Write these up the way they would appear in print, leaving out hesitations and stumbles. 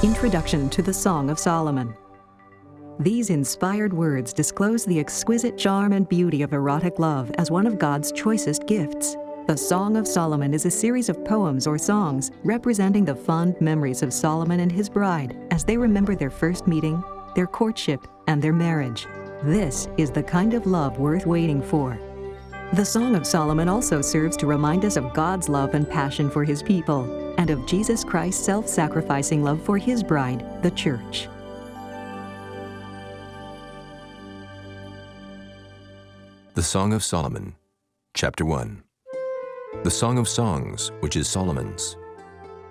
Introduction to the Song of Solomon. These inspired words disclose the exquisite charm and beauty of erotic love as one of God's choicest gifts. The Song of Solomon is a series of poems or songs representing the fond memories of Solomon and his bride as they remember their first meeting, their courtship, and their marriage. This is the kind of love worth waiting for. The Song of Solomon also serves to remind us of God's love and passion for his people, and of Jesus Christ's self-sacrificing love for his bride, the church. The Song of Solomon, Chapter 1. The Song of Songs, which is Solomon's.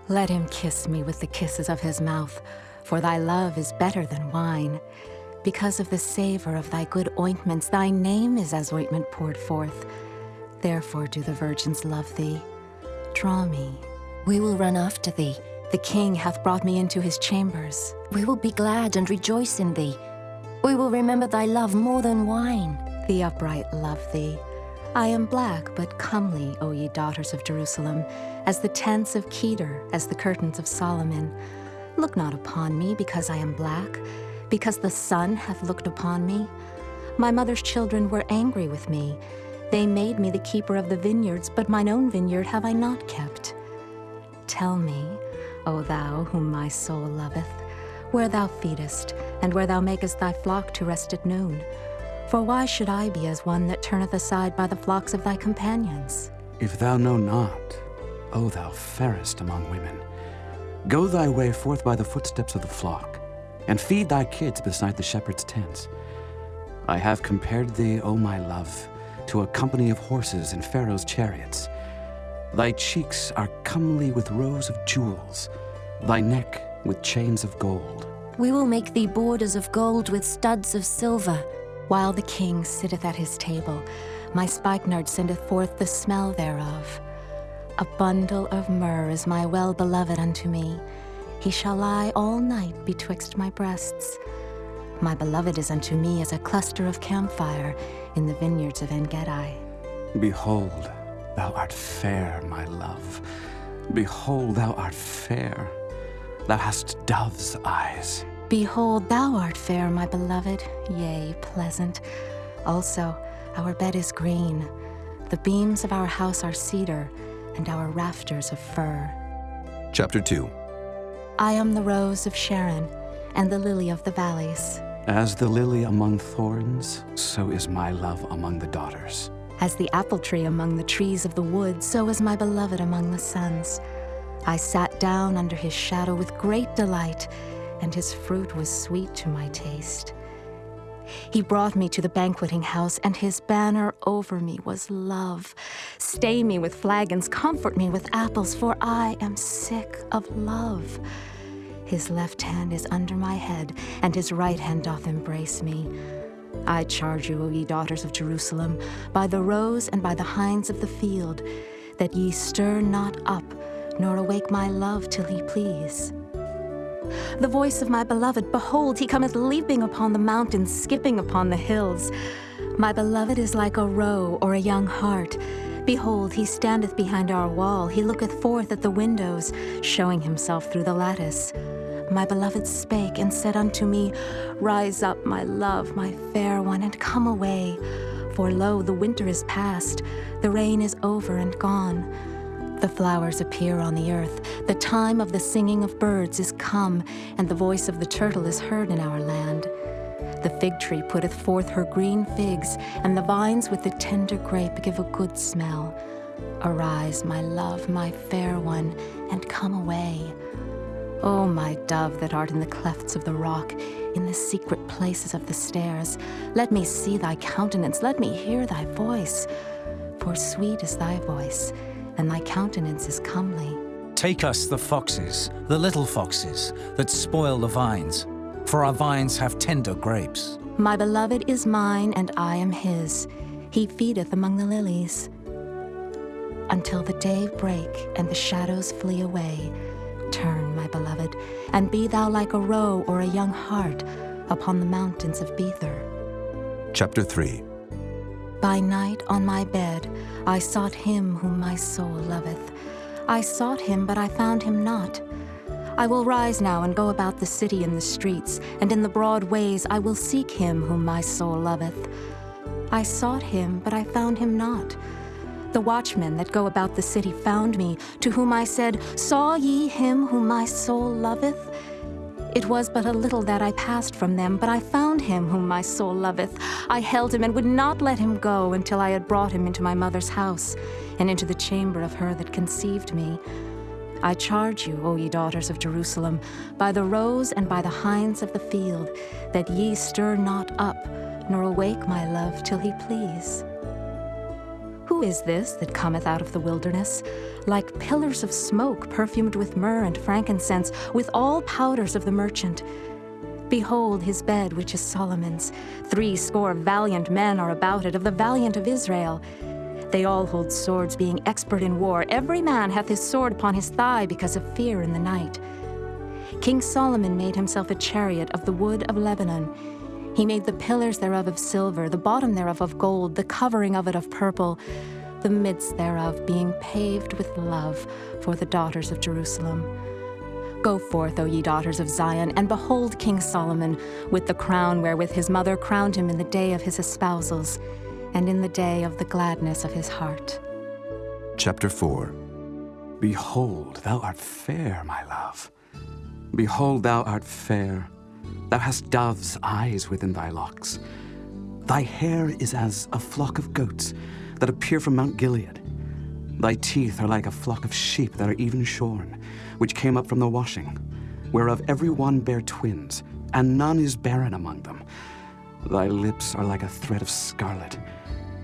Let him kiss me with the kisses of his mouth, for thy love is better than wine. Because of the savor of thy good ointments, thy name is as ointment poured forth. Therefore do the virgins love thee. Draw me. We will run after thee. The king hath brought me into his chambers. We will be glad and rejoice in thee. We will remember thy love more than wine. The upright love thee. I am black, but comely, O ye daughters of Jerusalem, as the tents of Kedar, as the curtains of Solomon. Look not upon me because I am black, because the sun hath looked upon me. My mother's children were angry with me. They made me the keeper of the vineyards, but mine own vineyard have I not kept. Tell me, O thou whom my soul loveth, where thou feedest, and where thou makest thy flock to rest at noon. For why should I be as one that turneth aside by the flocks of thy companions? If thou know not, O thou fairest among women, go thy way forth by the footsteps of the flock, and feed thy kids beside the shepherd's tents. I have compared thee, O my love, to a company of horses in Pharaoh's chariots. Thy cheeks are comely with rows of jewels, thy neck with chains of gold. We will make thee borders of gold with studs of silver. While the king sitteth at his table, my spikenard sendeth forth the smell thereof. A bundle of myrrh is my well-beloved unto me. He shall lie all night betwixt my breasts. My beloved is unto me as a cluster of camphire in the vineyards of En-Gedi. Behold, thou art fair, my love. Behold, thou art fair. Thou hast dove's eyes. Behold, thou art fair, my beloved, yea, pleasant. Also, our bed is green. The beams of our house are cedar, and our rafters of fir. Chapter 2. I am the rose of Sharon, and the lily of the valleys. As the lily among thorns, so is my love among the daughters. As the apple tree among the trees of the wood, so is my beloved among the sons. I sat down under his shadow with great delight, and his fruit was sweet to my taste. He brought me to the banqueting house, and his banner over me was love. Stay me with flagons, comfort me with apples, for I am sick of love. His left hand is under my head, and his right hand doth embrace me. I charge you, O ye daughters of Jerusalem, by the roes and by the hinds of the field, that ye stir not up, nor awake my love till he please. The voice of my beloved, behold, he cometh leaping upon the mountains, skipping upon the hills. My beloved is like a roe or a young hart. Behold, he standeth behind our wall, he looketh forth at the windows, showing himself through the lattice. My beloved spake and said unto me, Rise up, my love, my fair one, and come away. For lo, the winter is past, the rain is over and gone. The flowers appear on the earth, the time of the singing of birds is come, and the voice of the turtle is heard in our land. The fig tree putteth forth her green figs, and the vines with the tender grape give a good smell. Arise, my love, my fair one, and come away. O my dove that art in the clefts of the rock, in the secret places of the stairs, let me see thy countenance, let me hear thy voice. For sweet is thy voice, and thy countenance is comely. Take us the foxes, the little foxes, that spoil the vines, for our vines have tender grapes. My beloved is mine, and I am his. He feedeth among the lilies. Until the day break, and the shadows flee away, turn, my beloved, and be thou like a roe or a young hart upon the mountains of Bether. Chapter 3. By night on my bed I sought him whom my soul loveth. I sought him, but I found him not. I will rise now and go about the city in the streets, and in the broad ways I will seek him whom my soul loveth. I sought him, but I found him not. The watchmen that go about the city found me, to whom I said, Saw ye him whom my soul loveth? It was but a little that I passed from them, but I found him whom my soul loveth. I held him and would not let him go until I had brought him into my mother's house, and into the chamber of her that conceived me. I charge you, O ye daughters of Jerusalem, by the roes and by the hinds of the field, that ye stir not up, nor awake my love till he please. Who is this that cometh out of the wilderness, like pillars of smoke perfumed with myrrh and frankincense, with all powders of the merchant? Behold his bed, which is Solomon's. 80 valiant men are about it, of the valiant of Israel. They all hold swords, being expert in war. Every man hath his sword upon his thigh because of fear in the night. King Solomon made himself a chariot of the wood of Lebanon. He made the pillars thereof of silver, the bottom thereof of gold, the covering of it of purple, the midst thereof being paved with love for the daughters of Jerusalem. Go forth, O ye daughters of Zion, and behold King Solomon, with the crown wherewith his mother crowned him in the day of his espousals, and in the day of the gladness of his heart. Chapter 4. Behold, thou art fair, my love. Behold, thou art fair. Thou hast dove's eyes within thy locks. Thy hair is as a flock of goats that appear from Mount Gilead. Thy teeth are like a flock of sheep that are even shorn, which came up from the washing, whereof every one bare twins, and none is barren among them. Thy lips are like a thread of scarlet,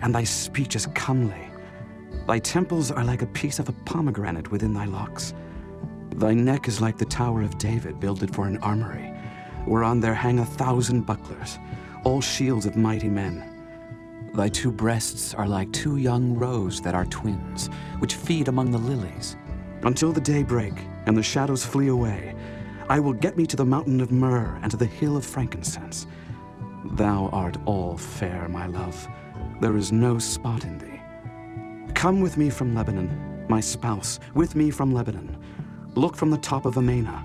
and thy speech is comely. Thy temples are like a piece of a pomegranate within thy locks. Thy neck is like the tower of David, builded for an armory, whereon there hang 1,000 bucklers, all shields of mighty men. Thy 2 breasts are like 2 young roes that are twins, which feed among the lilies. Until the day break, and the shadows flee away, I will get me to the mountain of myrrh, and to the hill of frankincense. Thou art all fair, my love. There is no spot in thee. Come with me from Lebanon, my spouse, with me from Lebanon. Look from the top of Amana,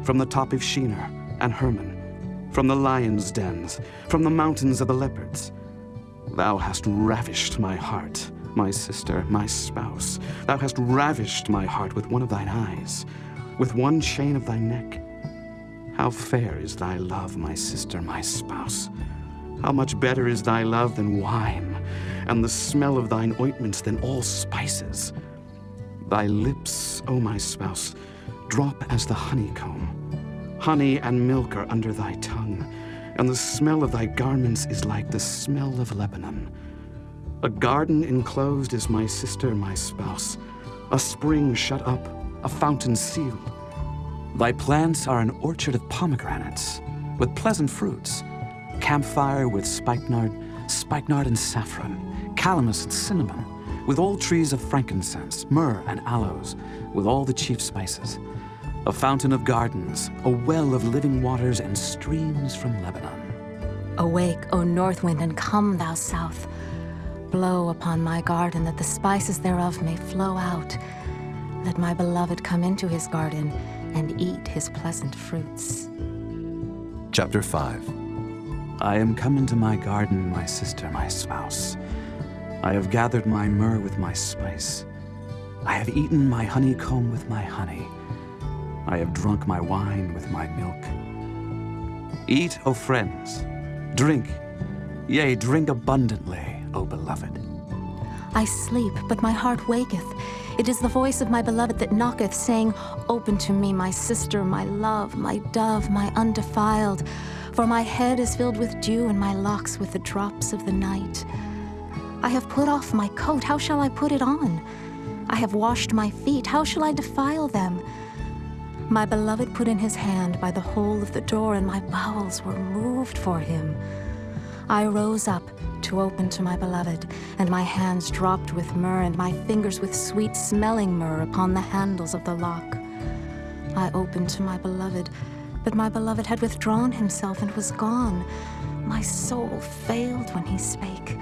from the top of Shinar and Hermon, from the lions' dens, from the mountains of the leopards. Thou hast ravished my heart, my sister, my spouse. Thou hast ravished my heart with one of thine eyes, with one chain of thy neck. How fair is thy love, my sister, my spouse. How much better is thy love than wine, and the smell of thine ointments than all spices. Thy lips, O my spouse, drop as the honeycomb. Honey and milk are under thy tongue, and the smell of thy garments is like the smell of Lebanon. A garden enclosed is my sister, my spouse, a spring shut up, a fountain sealed. Thy plants are an orchard of pomegranates, with pleasant fruits, camphire with spikenard and saffron, calamus and cinnamon, with all trees of frankincense, myrrh and aloes, with all the chief spices. A fountain of gardens, a well of living waters, and streams from Lebanon. Awake, O north wind, and come, thou south. Blow upon my garden, that the spices thereof may flow out. Let my beloved come into his garden, and eat his pleasant fruits. Chapter 5. I am come into my garden, my sister, my spouse. I have gathered my myrrh with my spice. I have eaten my honeycomb with my honey. I have drunk my wine with my milk. Eat, O friends, drink, yea, drink abundantly, O beloved. I sleep, but my heart waketh. It is the voice of my beloved that knocketh, saying, Open to me, my sister, my love, my dove, my undefiled. For my head is filled with dew, and my locks with the drops of the night. I have put off my coat, how shall I put it on? I have washed my feet, how shall I defile them? My beloved put in his hand by the hole of the door, and my bowels were moved for him. I rose up to open to my beloved, and my hands dropped with myrrh, and my fingers with sweet-smelling myrrh upon the handles of the lock. I opened to my beloved, but my beloved had withdrawn himself and was gone. My soul failed when he spake.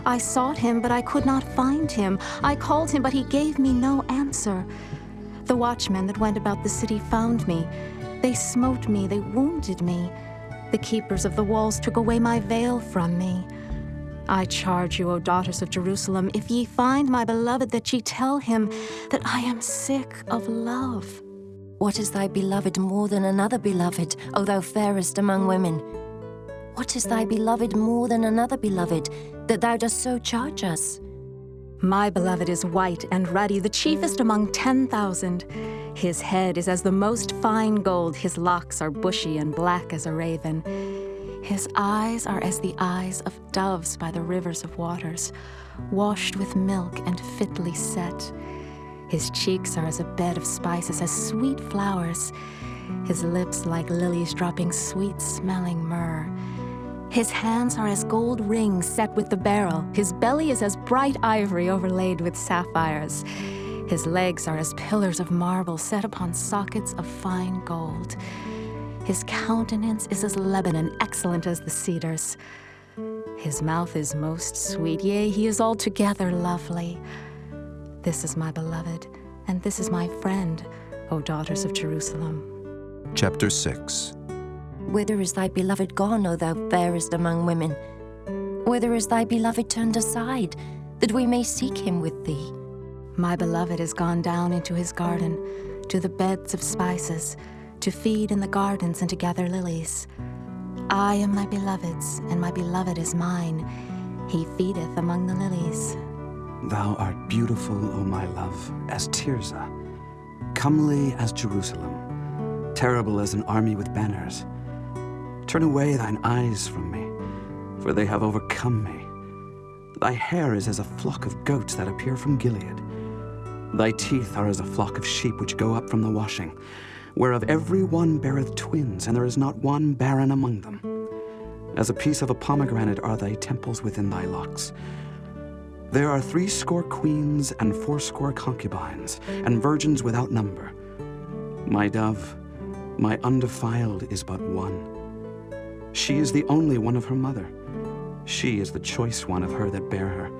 I sought him, but I could not find him. I called him, but he gave me no answer. The watchmen that went about the city found me. They smote me, they wounded me. The keepers of the walls took away my veil from me. I charge you, O daughters of Jerusalem, if ye find my beloved, that ye tell him that I am sick of love. What is thy beloved more than another beloved, O thou fairest among women? What is thy beloved more than another beloved, that thou dost so charge us? My beloved is white and ruddy, the chiefest among 10,000. His head is as the most fine gold, his locks are bushy and black as a raven. His eyes are as the eyes of doves by the rivers of waters, washed with milk and fitly set. His cheeks are as a bed of spices, as sweet flowers. His lips like lilies dropping sweet-smelling myrrh. His hands are as gold rings set with the beryl. His belly is as bright ivory overlaid with sapphires. His legs are as pillars of marble set upon sockets of fine gold. His countenance is as Lebanon, excellent as the cedars. His mouth is most sweet, yea, he is altogether lovely. This is my beloved, and this is my friend, O daughters of Jerusalem. Chapter 6. Whither is thy beloved gone, O thou fairest among women? Whither is thy beloved turned aside, that we may seek him with thee? My beloved is gone down into his garden, to the beds of spices, to feed in the gardens and to gather lilies. I am my beloved's, and my beloved is mine. He feedeth among the lilies. Thou art beautiful, O my love, as Tirzah, comely as Jerusalem, terrible as an army with banners. Turn away thine eyes from me, for they have overcome me. Thy hair is as a flock of goats that appear from Gilead. Thy teeth are as a flock of sheep which go up from the washing, whereof every one beareth twins, and there is not one barren among them. As a piece of a pomegranate are thy temples within thy locks. There are 80 queens and 80 concubines, and virgins without number. My dove, my undefiled, is but one. She is the only one of her mother. She is the choice one of her that bare her.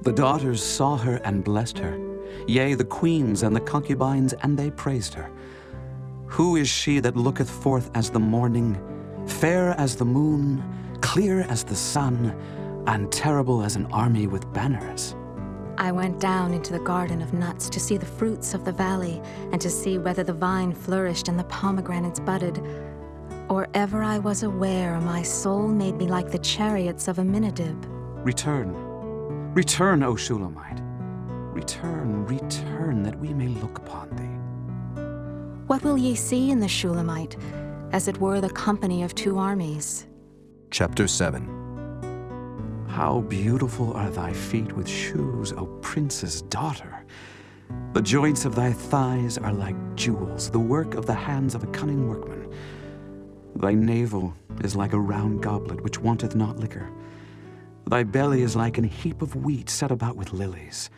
The daughters saw her and blessed her. Yea, the queens and the concubines, and they praised her. Who is she that looketh forth as the morning, fair as the moon, clear as the sun, and terrible as an army with banners? I went down into the garden of nuts to see the fruits of the valley, and to see whether the vine flourished and the pomegranates budded. Or ever I was aware, my soul made me like the chariots of Aminadab. Return, return, O Shulamite. Return, return, that we may look upon thee. What will ye see in the Shulamite, as it were the company of 2 armies? Chapter 7. How beautiful are thy feet with shoes, O prince's daughter! The joints of thy thighs are like jewels, the work of the hands of a cunning workman. Thy navel is like a round goblet which wanteth not liquor. Thy belly is like an heap of wheat set about with lilies.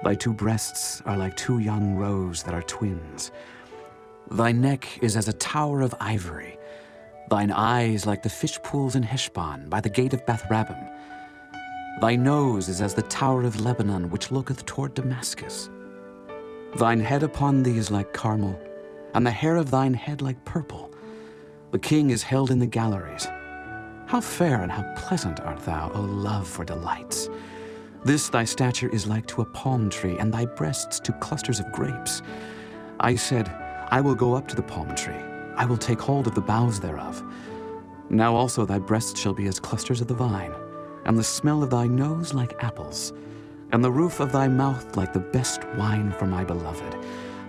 Thy 2 breasts are like 2 young roes that are twins. Thy neck is as a tower of ivory. Thine eyes like the fish pools in Heshbon by the gate of Beth-rabbim. Thy nose is as the tower of Lebanon which looketh toward Damascus. Thine head upon thee is like Carmel, and the hair of thine head like purple. The king is held in the galleries. How fair and how pleasant art thou, O love for delights! This thy stature is like to a palm tree, and thy breasts to clusters of grapes. I said, I will go up to the palm tree. I will take hold of the boughs thereof. Now also thy breasts shall be as clusters of the vine, and the smell of thy nose like apples, and the roof of thy mouth like the best wine for my beloved,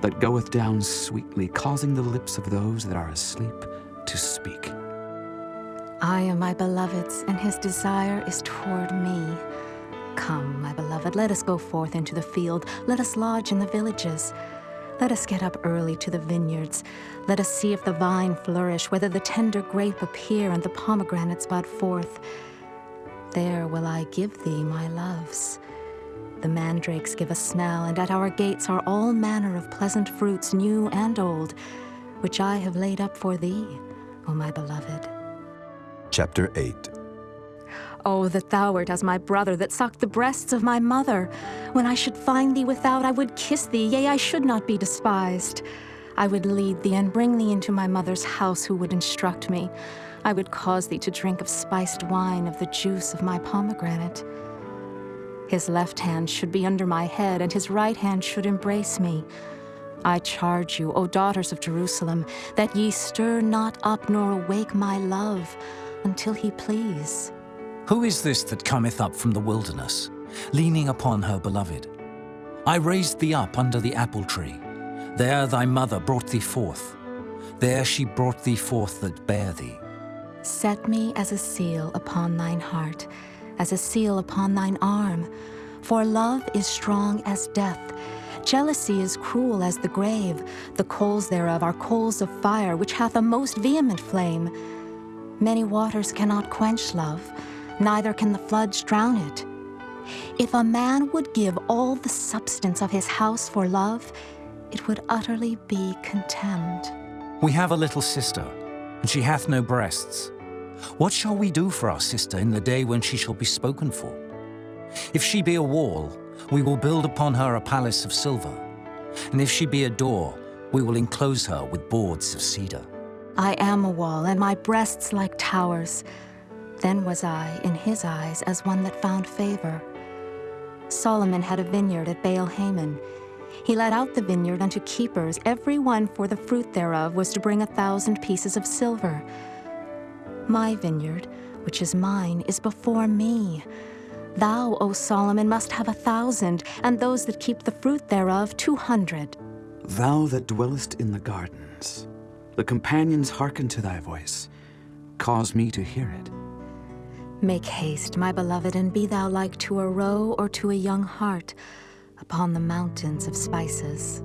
that goeth down sweetly, causing the lips of those that are asleep to speak. I am my beloved's, and his desire is toward me. Come, my beloved, let us go forth into the field. Let us lodge in the villages. Let us get up early to the vineyards. Let us see if the vine flourish, whether the tender grape appear and the pomegranates bud forth. There will I give thee my loves. The mandrakes give a smell, and at our gates are all manner of pleasant fruits, new and old, which I have laid up for thee, O my beloved. Chapter 8. Oh, that thou wert as my brother that sucked the breasts of my mother. When I should find thee without, I would kiss thee, yea, I should not be despised. I would lead thee and bring thee into my mother's house, who would instruct me. I would cause thee to drink of spiced wine, of the juice of my pomegranate. His left hand should be under my head, and his right hand should embrace me. I charge you, O daughters of Jerusalem, that ye stir not up nor awake my love, until he please. Who is this that cometh up from the wilderness, leaning upon her beloved? I raised thee up under the apple tree. There thy mother brought thee forth. There she brought thee forth that bare thee. Set me as a seal upon thine heart, as a seal upon thine arm. For love is strong as death. Jealousy is cruel as the grave. The coals thereof are coals of fire, which hath a most vehement flame. Many waters cannot quench love, neither can the floods drown it. If a man would give all the substance of his house for love, it would utterly be contemned. We have a little sister, and she hath no breasts. What shall we do for our sister in the day when she shall be spoken for? If she be a wall, we will build upon her a palace of silver. And if she be a door, we will enclose her with boards of cedar. I am a wall, and my breasts like towers. Then was I, in his eyes, as one that found favor. Solomon had a vineyard at Baal-Hamon. He let out the vineyard unto keepers. Every one for the fruit thereof was to bring 1,000 pieces of silver. My vineyard, which is mine, is before me. Thou, O Solomon, must have 1,000, and those that keep the fruit thereof 200. Thou that dwellest in the gardens, the companions hearken to thy voice. Cause me to hear it. Make haste, my beloved, and be thou like to a roe or to a young hart upon the mountains of spices.